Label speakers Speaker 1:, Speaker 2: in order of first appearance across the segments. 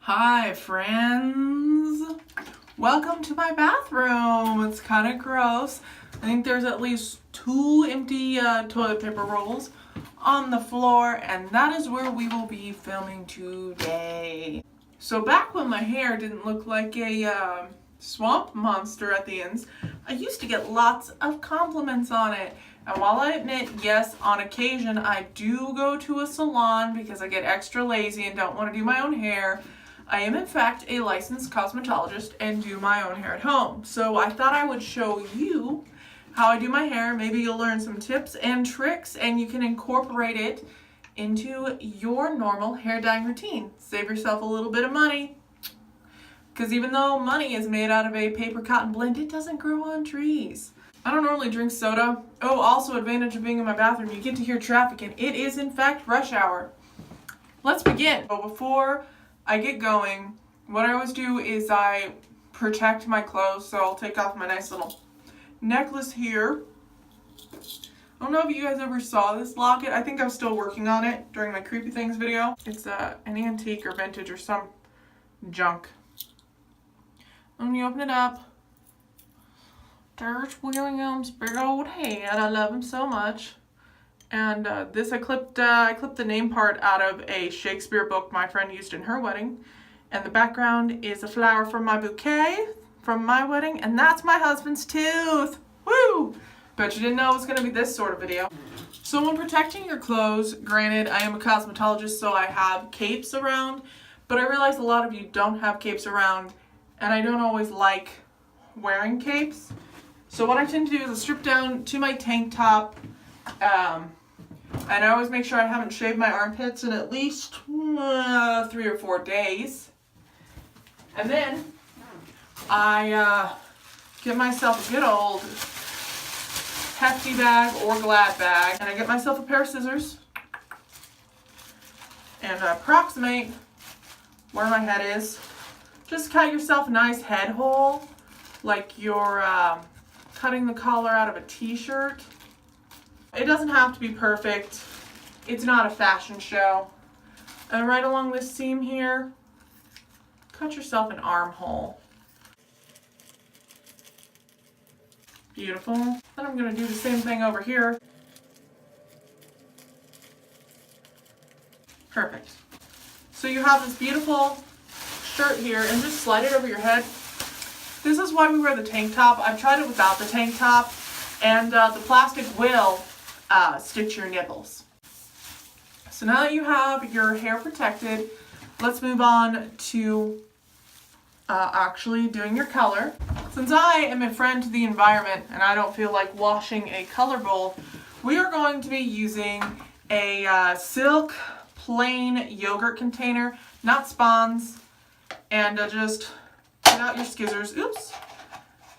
Speaker 1: Hi friends! Welcome to my bathroom. It's kind of gross. I think there's at least 2 empty toilet paper rolls on the floor, and that is where we will be filming today. So back when my hair didn't look like a swamp monster at the ends, I used to get lots of compliments on it. And while I admit, yes, on occasion I do go to a salon because I get extra lazy and don't want to do my own hair, I am in fact a licensed cosmetologist and do my own hair at home. So I thought I would show you how I do my hair. Maybe you'll learn some tips and tricks and you can incorporate it into your normal hair dyeing routine. Save yourself a little bit of money. Because even though money is made out of a paper cotton blend, it doesn't grow on trees. I don't normally drink soda. Oh, also advantage of being in my bathroom, you get to hear traffic and it is in fact rush hour. Let's begin. But before I get going, what I always do is I protect my clothes, so I'll take off my nice little necklace here. I don't know if you guys ever saw this locket. I think I'm still working on it during my Creepy Things video. It's an antique or vintage or some junk. And when you open it up, there's William's big old head. I love him so much. And this I clipped the name part out of a Shakespeare book my friend used in her wedding. And the background is a flower from my bouquet from my wedding. And that's my husband's tooth. Woo! Bet you didn't know it was going to be this sort of video. So when protecting your clothes, granted I am a cosmetologist so I have capes around. But I realize a lot of you don't have capes around. And I don't always like wearing capes. So what I tend to do is I strip down to my tank top. And I always make sure I haven't shaved my armpits in at least 3 or 4 days. And then I get myself a good old hefty bag or Glad bag. And I get myself a pair of scissors. And I approximate where my head is. Just cut yourself a nice head hole. Like you're cutting the collar out of a t-shirt. It doesn't have to be perfect. It's not a fashion show. And right along this seam here, cut yourself an armhole. Beautiful. Then I'm going to do the same thing over here. Perfect. So you have this beautiful shirt here and just slide it over your head. This is why we wear the tank top. I've tried it without the tank top, and the plastic will stitch your nipples. So now that you have your hair protected, let's move on to actually doing your color. Since I am a friend to the environment and I don't feel like washing a color bowl, we are going to be using a silk plain yogurt container, not Spons, and just get out your scissors, oops,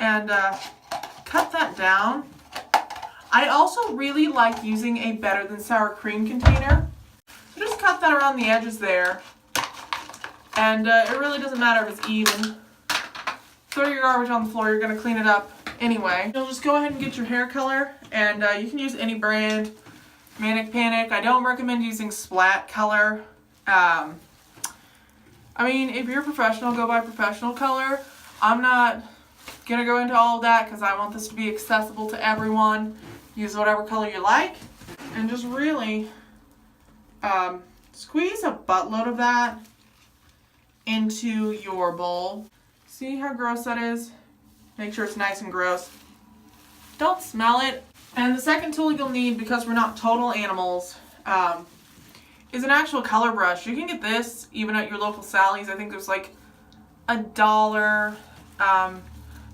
Speaker 1: and cut that down. I also really like using a better than sour cream container. So just cut that around the edges there. And it really doesn't matter if it's even. Throw your garbage on the floor, you're going to clean it up anyway. You'll just go ahead and get your hair color, and you can use any brand. Manic Panic. I don't recommend using splat color. I mean, if you're a professional, go buy professional color. I'm not going to go into all of that because I want this to be accessible to everyone. Use whatever color you like. And just really squeeze a buttload of that into your bowl. See how gross that is? Make sure it's nice and gross. Don't smell it. And the second tool you'll need, because we're not total animals, is an actual color brush. You can get this even at your local Sally's. I think there's like $1.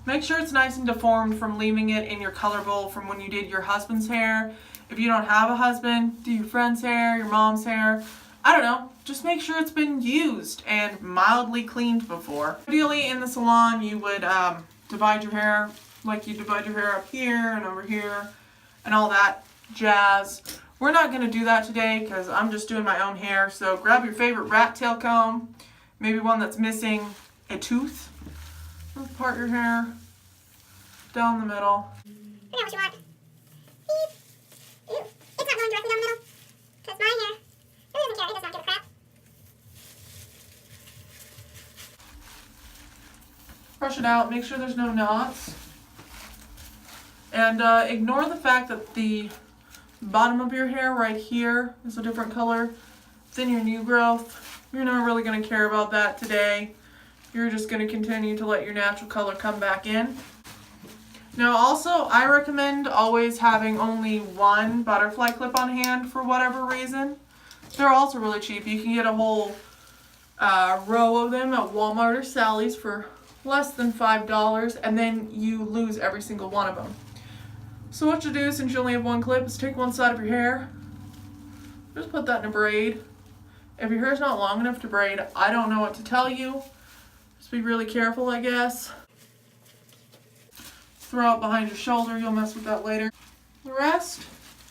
Speaker 1: Make sure it's nice and deformed from leaving it in your color bowl from when you did your husband's hair. If you don't have a husband, do your friend's hair, your mom's hair. I don't know. Just make sure it's been used and mildly cleaned before. Ideally in the salon you would divide your hair like you divide your hair up here and over here and all that jazz. We're not going to do that today because I'm just doing my own hair. So grab your favorite rat tail comb, maybe one that's missing a tooth. Part your hair down the middle.
Speaker 2: I know what you want. Beep. Ooh, it's not going directly down the middle because my hair really doesn't care. It does not give a crap.
Speaker 1: Brush it out, make sure there's no knots. And ignore the fact that the bottom of your hair right here is a different color than your new growth. You're not really going to care about that today. You're just going to continue to let your natural color come back in. Now also, I recommend always having only one butterfly clip on hand for whatever reason. They're also really cheap. You can get a whole row of them at Walmart or Sally's for less than $5, and then you lose every single one of them. So what you do, since you only have one clip, is take one side of your hair, just put that in a braid. If your hair's not long enough to braid, I don't know what to tell you. Just be really careful, I guess. Throw it behind your shoulder, you'll mess with that later. The rest,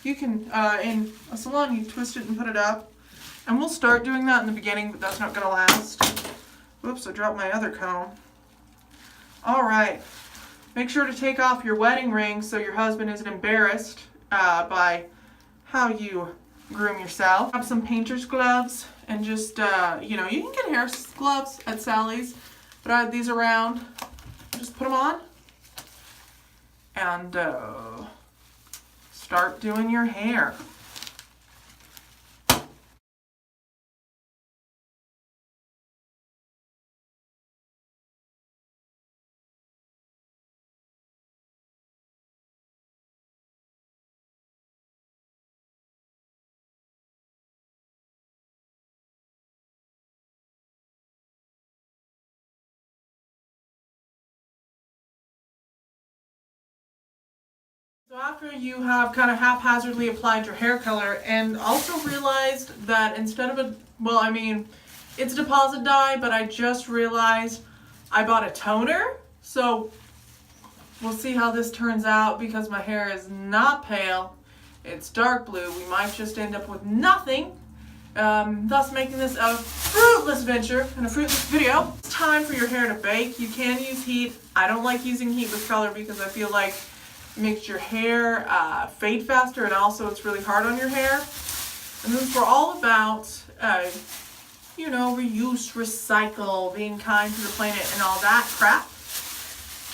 Speaker 1: you can, in a salon, you twist it and put it up. And we'll start doing that in the beginning, but that's not gonna last. Whoops, I dropped my other comb. All right, make sure to take off your wedding ring so your husband isn't embarrassed by how you groom yourself. Have some painter's gloves and just, you know, you can get hair gloves at Sally's, but I had these around. Just put them on and start doing your hair. So after you have kind of haphazardly applied your hair color and also realized that instead of it's deposit dye, but I just realized I bought a toner. So we'll see how this turns out because my hair is not pale. It's dark blue. We might just end up with nothing, thus making this a fruitless venture and a fruitless video. It's time for your hair to bake. You can use heat. I don't like using heat with color because I feel like it makes your hair fade faster, and also it's really hard on your hair. And since we're all about, you know, reuse, recycle, being kind to the planet and all that crap,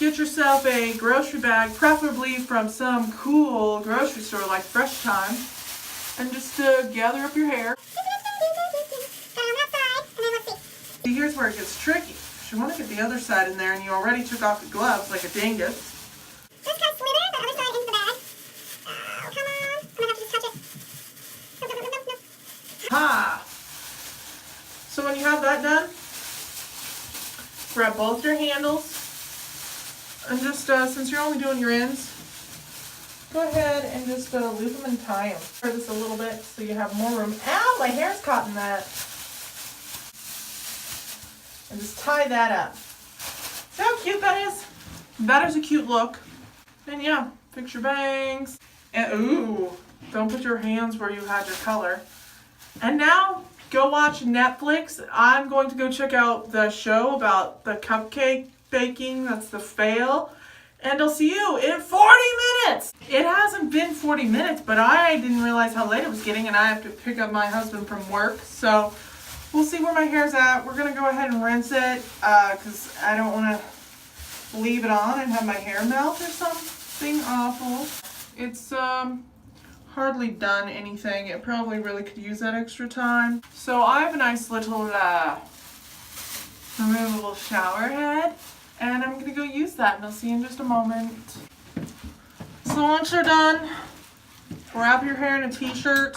Speaker 1: get yourself a grocery bag, preferably from some cool grocery store like Fresh Time, and just gather up your hair. See, here's where it gets tricky. You want to get the other side in there, and you already took off the gloves like a dingus. Ha! So when you have that done, grab both your handles and just, since you're only doing your ends, go ahead and just loop them and tie them. Try this a little bit so you have more room. Ow! My hair's caught in that. And just tie that up. See how cute that is? That is a cute look. And yeah, fix your bangs. And ooh, don't put your hands where you had your color. And now, go watch Netflix. I'm going to go check out the show about the cupcake baking. That's the fail. And I'll see you in 40 minutes. It hasn't been 40 minutes, but I didn't realize how late it was getting, and I have to pick up my husband from work. So we'll see where my hair's at. We're going to go ahead and rinse it because I don't want to leave it on and have my hair melt or something awful. It's hardly done anything. It probably really could use that extra time. So I have a nice little removable shower head, and I'm gonna go use that, and I'll see you in just a moment. So once you're done, wrap your hair in a t-shirt,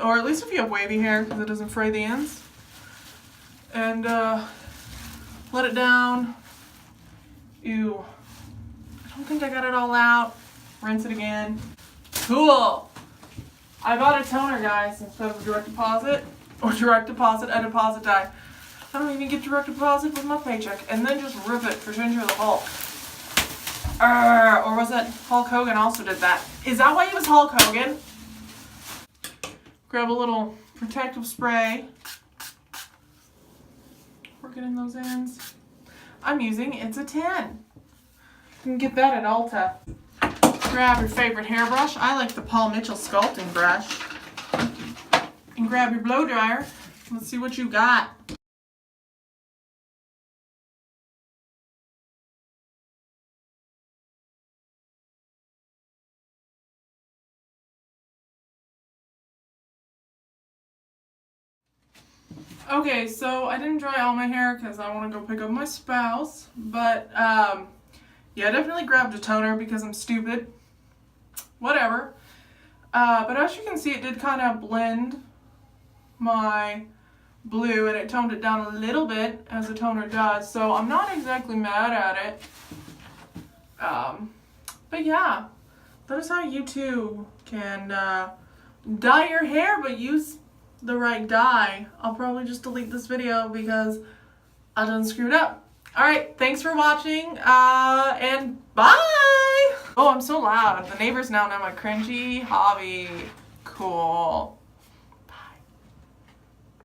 Speaker 1: or at least if you have wavy hair, because it doesn't fray the ends, and let it down. Ew, I don't think I got it all out. Rinse it again. Cool. I bought a toner, guys, instead of a direct deposit a deposit dye. I don't even get direct deposit with my paycheck. And then just rip it for Ginger the Hulk. Or was that Hulk Hogan also did that? Is that why he was Hulk Hogan? Grab a little protective spray. Work it in those ends. I'm using It's a 10. You can get that at Ulta. Grab your favorite hairbrush. I like the Paul Mitchell sculpting brush. And grab your blow dryer. Let's see what you got. Okay, so I didn't dry all my hair because I want to go pick up my spouse, but yeah, I definitely grabbed a toner because I'm stupid. Whatever. But as you can see, it did kind of blend my blue and it toned it down a little bit as a toner does, so I'm not exactly mad at it. But yeah, that is how you too can dye your hair, but use the right dye. I'll probably just delete this video because I done screwed up. Alright, thanks for watching, and bye! Oh, I'm so loud. The neighbors now know my cringy hobby. Cool.